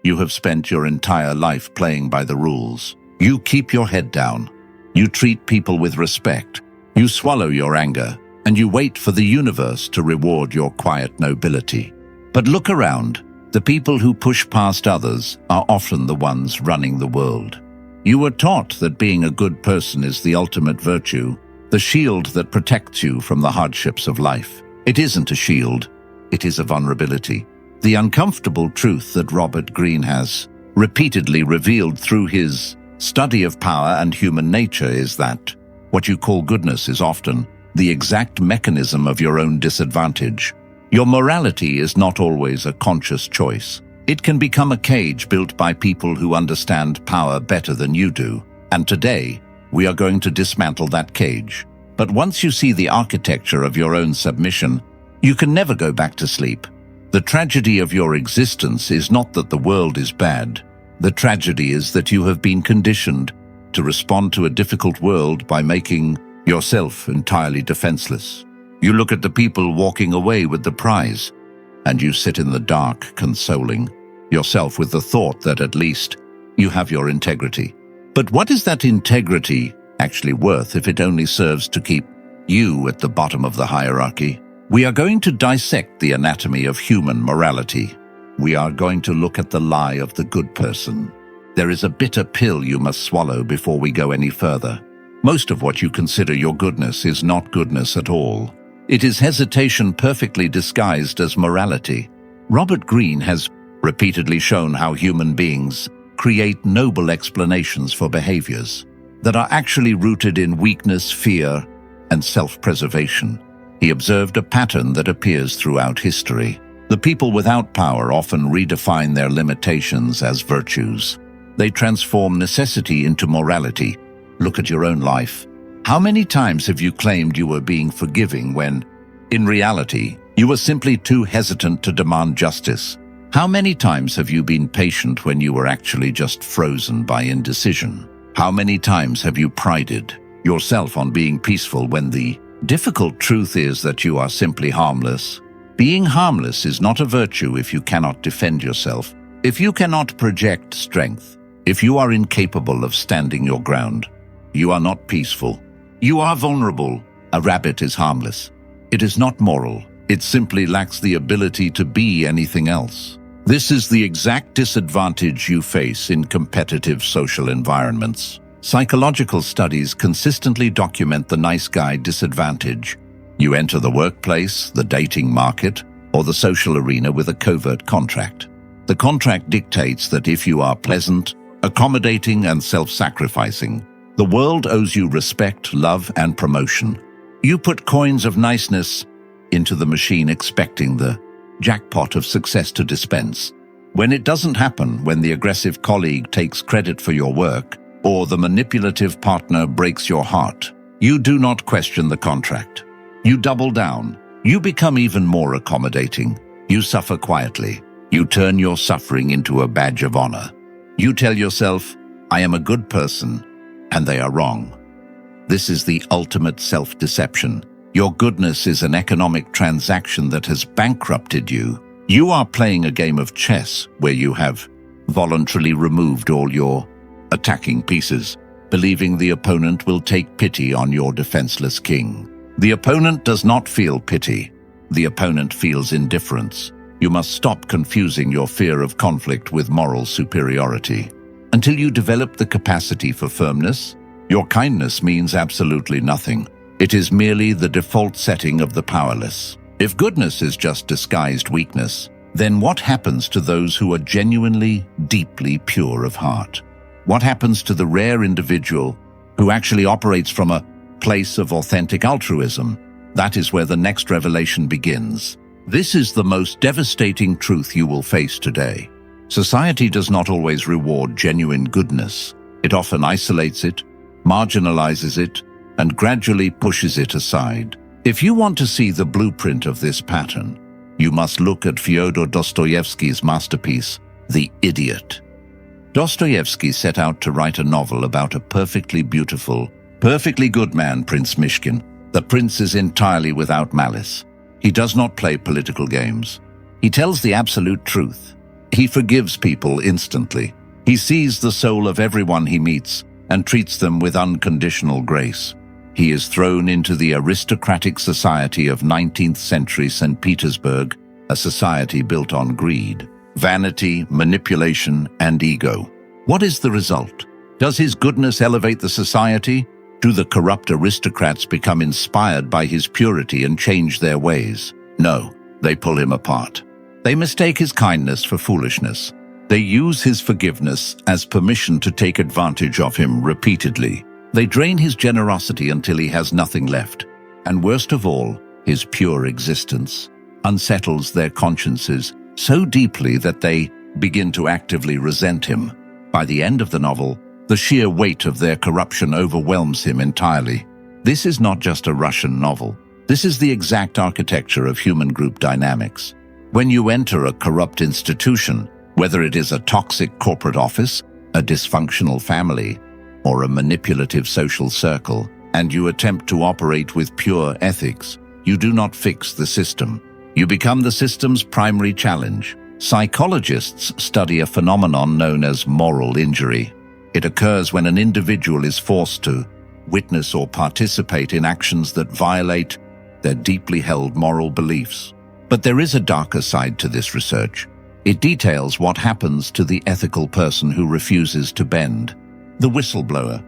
You have spent your entire life playing by the rules. You keep your head down. You treat people with respect. You swallow your anger, and you wait for the universe to reward your quiet nobility. But look around. The people who push past others are often the ones running the world. You were taught that being a good person is the ultimate virtue, the shield that protects you from the hardships of life. It isn't a shield, it is a vulnerability. The uncomfortable truth that Robert Greene has repeatedly revealed through his study of power and human nature is that what you call goodness is often the exact mechanism of your own disadvantage. Your morality is not always a conscious choice. It can become a cage built by people who understand power better than you do. And today, we are going to dismantle that cage. But once you see the architecture of your own submission, you can never go back to sleep. The tragedy of your existence is not that the world is bad. The tragedy is that you have been conditioned to respond to a difficult world by making yourself entirely defenseless. You look at the people walking away with the prize, and you sit in the dark, consoling yourself with the thought that at least you have your integrity. But what is that integrity actually worth if it only serves to keep you at the bottom of the hierarchy? We are going to dissect the anatomy of human morality. We are going to look at the lie of the good person. There is a bitter pill you must swallow before we go any further. Most of what you consider your goodness is not goodness at all. It is hesitation perfectly disguised as morality. Robert Greene has repeatedly shown how human beings create noble explanations for behaviors that are actually rooted in weakness, fear, and self-preservation. He observed a pattern that appears throughout history. The people without power often redefine their limitations as virtues. They transform necessity into morality. Look at your own life. How many times have you claimed you were being forgiving when, in reality, you were simply too hesitant to demand justice? How many times have you been patient when you were actually just frozen by indecision? How many times have you prided yourself on being peaceful when the difficult truth is that you are simply harmless? Being harmless is not a virtue if you cannot defend yourself, if you cannot project strength, if you are incapable of standing your ground. You are not peaceful. You are vulnerable. A rabbit is harmless. It is not moral. It simply lacks the ability to be anything else. This is the exact disadvantage you face in competitive social environments. Psychological studies consistently document the nice guy disadvantage. You enter the workplace, the dating market, or the social arena with a covert contract. The contract dictates that if you are pleasant, accommodating, and self-sacrificing, the world owes you respect, love, and promotion. You put coins of niceness into the machine expecting the jackpot of success to dispense. When it doesn't happen, when the aggressive colleague takes credit for your work, or the manipulative partner breaks your heart, you do not question the contract. You double down. You become even more accommodating. You suffer quietly. You turn your suffering into a badge of honor. You tell yourself, I am a good person, and they are wrong. This is the ultimate self-deception. Your goodness is an economic transaction that has bankrupted you. You are playing a game of chess where you have voluntarily removed all your attacking pieces, believing the opponent will take pity on your defenseless king. The opponent does not feel pity. The opponent feels indifference. You must stop confusing your fear of conflict with moral superiority. Until you develop the capacity for firmness, your kindness means absolutely nothing. It is merely the default setting of the powerless. If goodness is just disguised weakness, then what happens to those who are genuinely, deeply pure of heart? What happens to the rare individual who actually operates from a place of authentic altruism? That is where the next revelation begins. This is the most devastating truth you will face today. Society does not always reward genuine goodness. It often isolates it, marginalizes it, and gradually pushes it aside. If you want to see the blueprint of this pattern, you must look at Fyodor Dostoevsky's masterpiece, The Idiot. Dostoevsky set out to write a novel about a perfectly beautiful, perfectly good man, Prince Mishkin. The prince is entirely without malice. He does not play political games. He tells the absolute truth. He forgives people instantly. He sees the soul of everyone he meets and treats them with unconditional grace. He is thrown into the aristocratic society of 19th century St. Petersburg, a society built on greed, vanity, manipulation, and ego. What is the result? Does his goodness elevate the society? Do the corrupt aristocrats become inspired by his purity and change their ways? No, they pull him apart. They mistake his kindness for foolishness. They use his forgiveness as permission to take advantage of him repeatedly. They drain his generosity until he has nothing left. And worst of all, his pure existence unsettles their consciences so deeply that they begin to actively resent him. By the end of the novel, the sheer weight of their corruption overwhelms him entirely. This is not just a Russian novel. This is the exact architecture of human group dynamics. When you enter a corrupt institution, whether it is a toxic corporate office, a dysfunctional family, or a manipulative social circle, and you attempt to operate with pure ethics, you do not fix the system. You become the system's primary challenge. Psychologists study a phenomenon known as moral injury. It occurs when an individual is forced to witness or participate in actions that violate their deeply held moral beliefs. But there is a darker side to this research. It details what happens to the ethical person who refuses to bend. The whistleblower,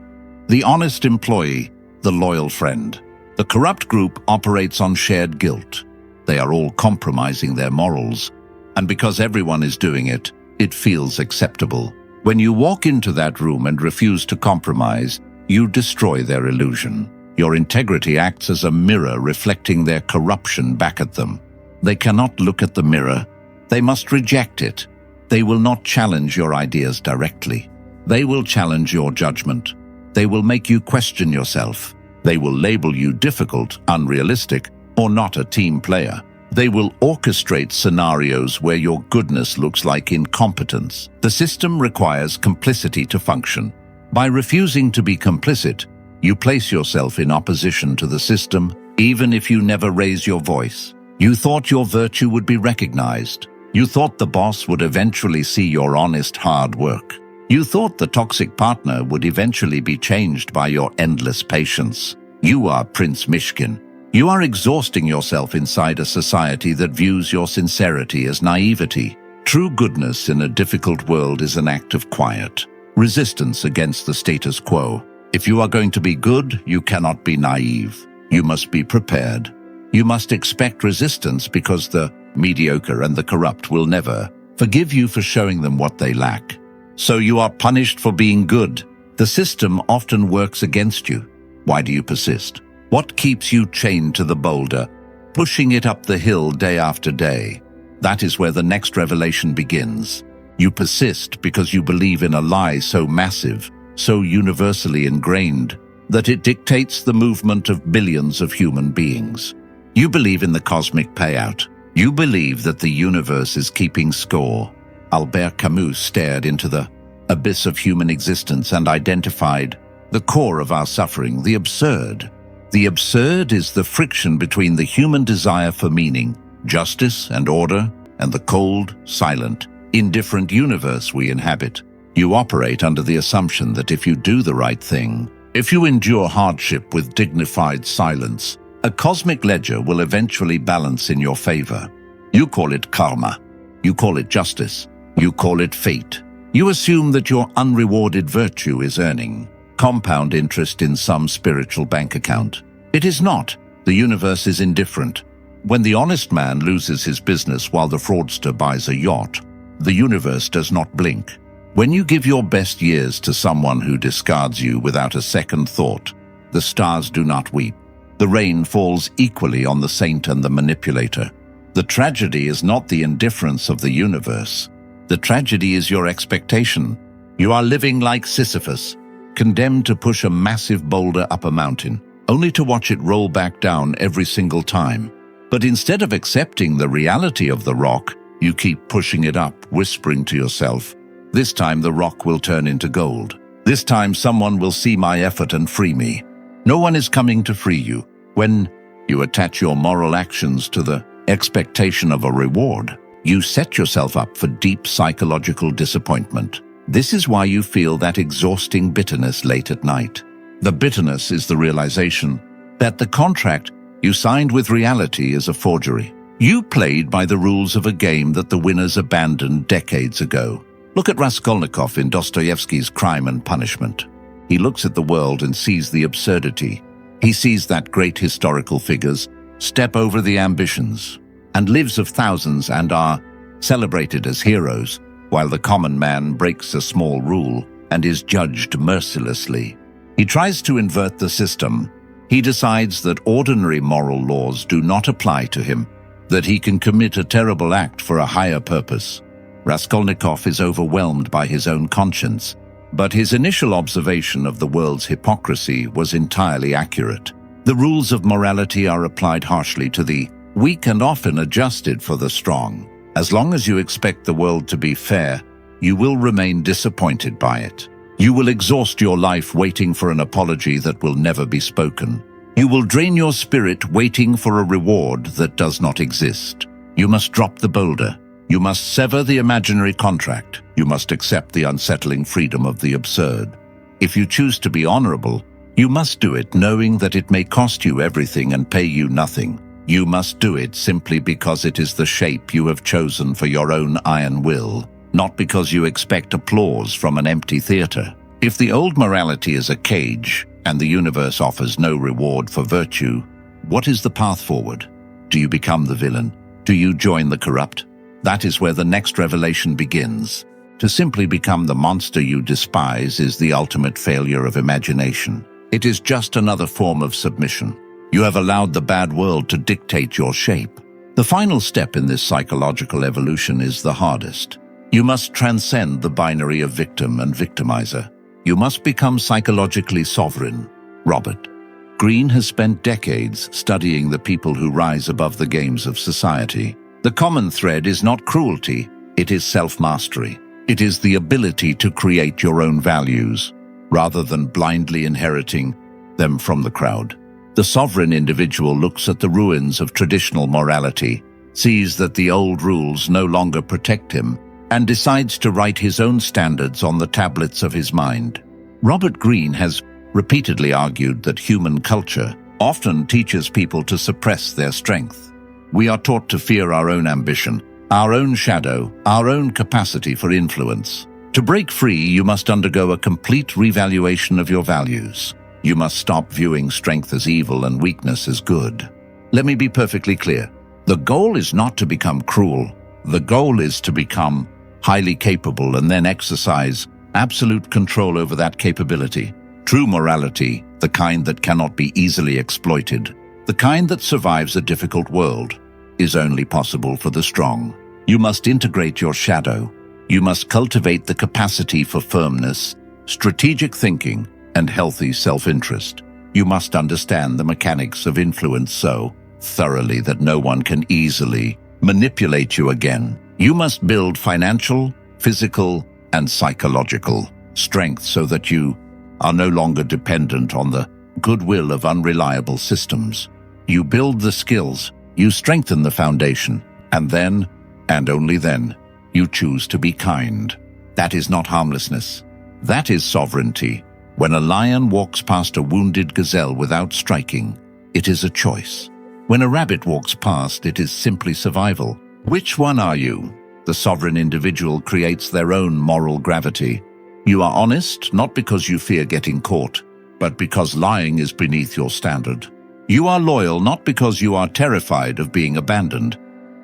the honest employee, the loyal friend. The corrupt group operates on shared guilt. They are all compromising their morals. And because everyone is doing it, it feels acceptable. When you walk into that room and refuse to compromise, you destroy their illusion. Your integrity acts as a mirror reflecting their corruption back at them. They cannot look at the mirror. They must reject it. They will not challenge your ideas directly. They will challenge your judgment. They will make you question yourself. They will label you difficult, unrealistic, or not a team player. They will orchestrate scenarios where your goodness looks like incompetence. The system requires complicity to function. By refusing to be complicit, you place yourself in opposition to the system, even if you never raise your voice. You thought your virtue would be recognized. You thought the boss would eventually see your honest hard work. You thought the toxic partner would eventually be changed by your endless patience. You are Prince Mishkin. You are exhausting yourself inside a society that views your sincerity as naivety. True goodness in a difficult world is an act of quiet resistance against the status quo. If you are going to be good, you cannot be naive. You must be prepared. You must expect resistance because the mediocre and the corrupt will never forgive you for showing them what they lack. So you are punished for being good. The system often works against you. Why do you persist? What keeps you chained to the boulder, pushing it up the hill day after day? That is where the next revelation begins. You persist because you believe in a lie so massive, so universally ingrained, that it dictates the movement of billions of human beings. You believe in the cosmic payout. You believe that the universe is keeping score. Albert Camus stared into the abyss of human existence and identified the core of our suffering, the absurd. The absurd is the friction between the human desire for meaning, justice and order, and the cold, silent, indifferent universe we inhabit. You operate under the assumption that if you do the right thing, if you endure hardship with dignified silence, a cosmic ledger will eventually balance in your favor. You call it karma. You call it justice. You call it fate. You assume that your unrewarded virtue is earning compound interest in some spiritual bank account. It is not. The universe is indifferent. When the honest man loses his business while the fraudster buys a yacht, the universe does not blink. When you give your best years to someone who discards you without a second thought, the stars do not weep. The rain falls equally on the saint and the manipulator. The tragedy is not the indifference of the universe. The tragedy is your expectation. You are living like Sisyphus, condemned to push a massive boulder up a mountain, only to watch it roll back down every single time. But instead of accepting the reality of the rock, you keep pushing it up, whispering to yourself, "This time the rock will turn into gold. This time someone will see my effort and free me." No one is coming to free you. When you attach your moral actions to the expectation of a reward, You set yourself up for deep psychological disappointment. This is why you feel that exhausting bitterness late at night. The bitterness is the realization that the contract you signed with reality is a forgery. You played by the rules of a game that the winners abandoned decades ago. Look at Raskolnikov in Dostoevsky's Crime and Punishment. He looks at the world and sees the absurdity. He sees that great historical figures step over the ambitions and lives of thousands and are celebrated as heroes, while the common man breaks a small rule and is judged mercilessly. He tries to invert the system. He decides that ordinary moral laws do not apply to him, that he can commit a terrible act for a higher purpose. Raskolnikov is overwhelmed by his own conscience, but his initial observation of the world's hypocrisy was entirely accurate. The rules of morality are applied harshly to the weak and often adjusted for the strong. As long as you expect the world to be fair, you will remain disappointed by it. You will exhaust your life waiting for an apology that will never be spoken. You will drain your spirit waiting for a reward that does not exist. You must drop the boulder. You must sever the imaginary contract. You must accept the unsettling freedom of the absurd. If you choose to be honorable, you must do it knowing that it may cost you everything and pay you nothing. You must do it simply because it is the shape you have chosen for your own iron will, not because you expect applause from an empty theater. If the old morality is a cage and the universe offers no reward for virtue, what is the path forward? Do you become the villain? Do you join the corrupt? That is where the next revelation begins. To simply become the monster you despise is the ultimate failure of imagination. It is just another form of submission. You have allowed the bad world to dictate your shape. The final step in this psychological evolution is the hardest. You must transcend the binary of victim and victimizer. You must become psychologically sovereign. Robert Greene has spent decades studying the people who rise above the games of society. The common thread is not cruelty, it is self-mastery. It is the ability to create your own values, rather than blindly inheriting them from the crowd. The sovereign individual looks at the ruins of traditional morality, sees that the old rules no longer protect him, and decides to write his own standards on the tablets of his mind. Robert Greene has repeatedly argued that human culture often teaches people to suppress their strength. We are taught to fear our own ambition, our own shadow, our own capacity for influence. To break free, you must undergo a complete revaluation of your values. You must stop viewing strength as evil and weakness as good. Let me be perfectly clear. The goal is not to become cruel. The goal is to become highly capable and then exercise absolute control over that capability. True morality, the kind that cannot be easily exploited, the kind that survives a difficult world, is only possible for the strong. You must integrate your shadow. You must cultivate the capacity for firmness, strategic thinking, and healthy self-interest. You must understand the mechanics of influence so thoroughly that no one can easily manipulate you again. You must build financial, physical, and psychological strength so that you are no longer dependent on the goodwill of unreliable systems. You build the skills, you strengthen the foundation, and then, and only then, you choose to be kind. That is not harmlessness. That is sovereignty. When a lion walks past a wounded gazelle without striking, it is a choice. When a rabbit walks past, it is simply survival. Which one are you? The sovereign individual creates their own moral gravity. You are honest, not because you fear getting caught, but because lying is beneath your standard. You are loyal, not because you are terrified of being abandoned,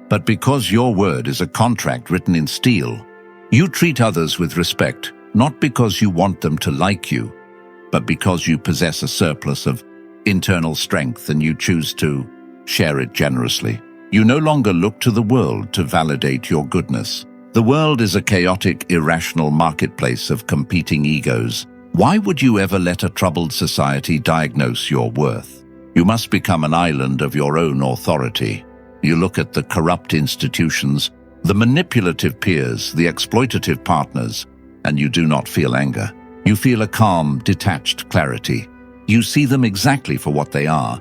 but because your word is a contract written in steel. You treat others with respect, not because you want them to like you, but because you possess a surplus of internal strength and you choose to share it generously. You no longer look to the world to validate your goodness. The world is a chaotic, irrational marketplace of competing egos. Why would you ever let a troubled society diagnose your worth? You must become an island of your own authority. You look at the corrupt institutions, the manipulative peers, the exploitative partners, and you do not feel anger. You feel a calm, detached clarity. You see them exactly for what they are,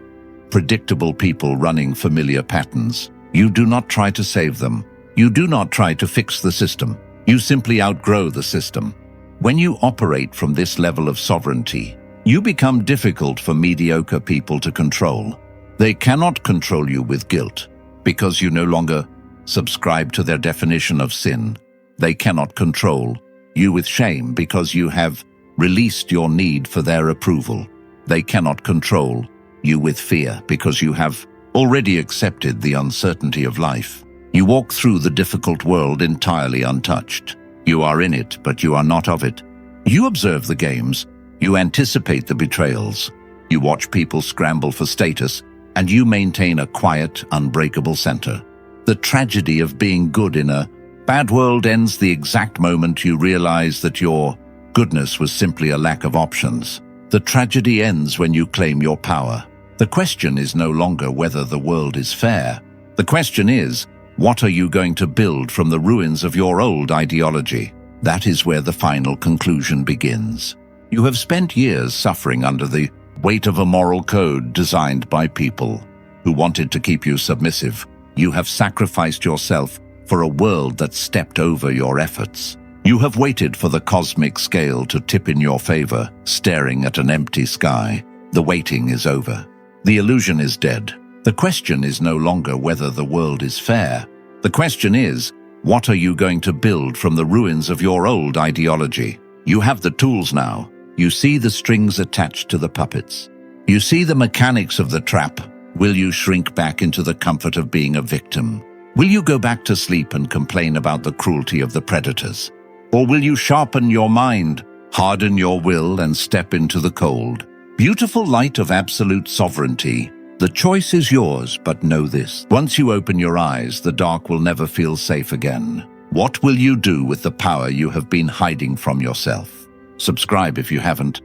predictable people running familiar patterns. You do not try to save them. You do not try to fix the system. You simply outgrow the system. When you operate from this level of sovereignty, you become difficult for mediocre people to control. They cannot control you with guilt, because you no longer subscribe to their definition of sin. They cannot control you with shame, because you have released your need for their approval. They cannot control you with fear, because you have already accepted the uncertainty of life. You walk through the difficult world entirely untouched. You are in it, but you are not of it. You observe the games. You anticipate the betrayals. You watch people scramble for status, and you maintain a quiet, unbreakable center. The tragedy of being good in a bad world ends the exact moment you realize that your goodness was simply a lack of options. The tragedy ends when you claim your power. The question is no longer whether the world is fair. The question is, what are you going to build from the ruins of your old ideology? That is where the final conclusion begins. You have spent years suffering under the weight of a moral code designed by people who wanted to keep you submissive. You have sacrificed yourself for a world that stepped over your efforts. You have waited for the cosmic scale to tip in your favor, staring at an empty sky. The waiting is over. The illusion is dead. The question is no longer whether the world is fair. The question is, what are you going to build from the ruins of your old ideology? You have the tools now. You see the strings attached to the puppets. You see the mechanics of the trap. Will you shrink back into the comfort of being a victim? Will you go back to sleep and complain about the cruelty of the predators? Or will you sharpen your mind, harden your will, and step into the cold, beautiful light of absolute sovereignty? The choice is yours, but know this. Once you open your eyes, the dark will never feel safe again. What will you do with the power you have been hiding from yourself? Subscribe if you haven't.